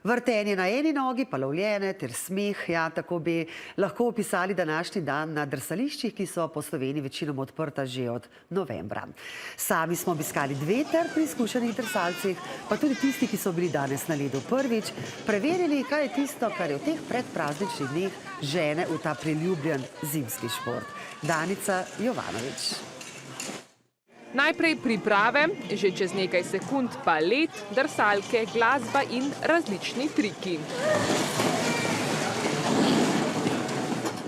Vrtenje na eni nogi, pa lovljene ter smeh, ja, tako bi lahko opisali današnji dan na drsališčih, ki so po Sloveniji večinoma odprta že od novembra. Sami smo obiskali dve ter pri izkušenih drsalcih, pa tudi tisti, ki so bili danes na ledu prvič, preverili, kaj je tisto, kar je v teh predprazničnih dneh žene v ta priljubljen zimski šport. Danica Jovanovič. Najprej priprave, že čez nekaj sekund pa led, drsalke, glasba in različni triki.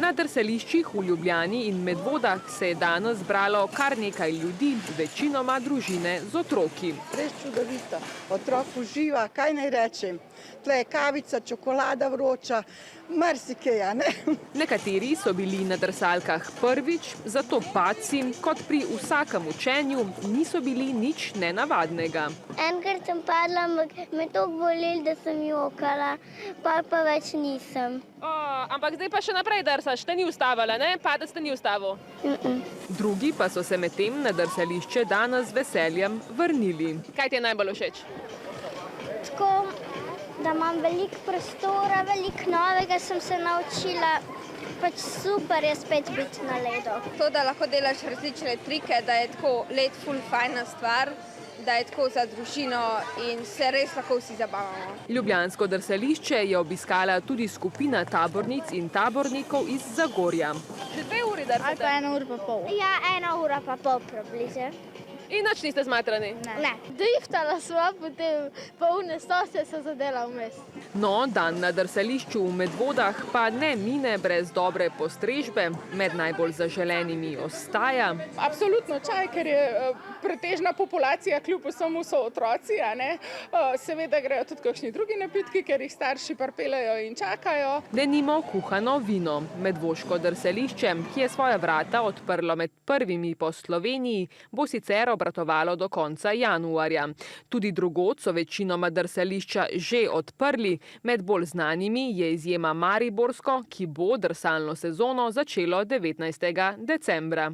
Na drsališčih v Ljubljani in Medvodah se je danes zbralo kar nekaj ljudi, večinoma družine z otroki. Res čudovito. Otrok uživa, kaj naj rečem. Tle je kavica, čokolada vroča, marsikaj, ne? Nekateri so bili na drsalkah prvič, zato padci, kot pri vsakem učenju, niso bili nič nenavadnega. Enkrat sem padla, me toliko bolelo, da sem jokala, pa več nisem. Ampak zdaj pa še naprej drsaš, te ni ustavila, ne? Padec te ni ustavil. Drugi pa so se medtem na drsališče danes z veseljem vrnili. Kaj ti je najbolj všeč? Tako, da imam veliko prostora, veliko novega sem se naučila. Pač super je spet biti na ledu. To, da lahko delaš različne trike, da je tako led ful fajna stvar, da je tako za družino in se res lahko vsi zabavamo. Ljubljansko drsališče je obiskala tudi skupina tabornic in tabornikov iz Zagorja. Že 2 uri drsate? Ali pa 1 ura pa pol. Ja, 1 ura pa pol približno. In nič niste zmatrani? Ne. Driftala sva, potem pa une stose se zadela vmes. No, dan na drsališču v Medvodah pa ne mine brez dobre postrežbe. Med najbolj zaželenimi ostaja Absolutno čaj, ker je pretežna populacija, kljub vsemu so otroci, a ne. Seveda grejo tudi kakšni drugi napitki, ker jih starši pripeljejo in čakajo. denimo kuhano vino. Medvoško drsališče, ki je svoja vrata odprlo med prvimi po Sloveniji, bo sicer obratovalo do konca januarja. Tudi drugod so večinoma drsališča že odprli, med bolj znanimi je izjema mariborsko, ki bo drsalno sezono začelo 19. decembra.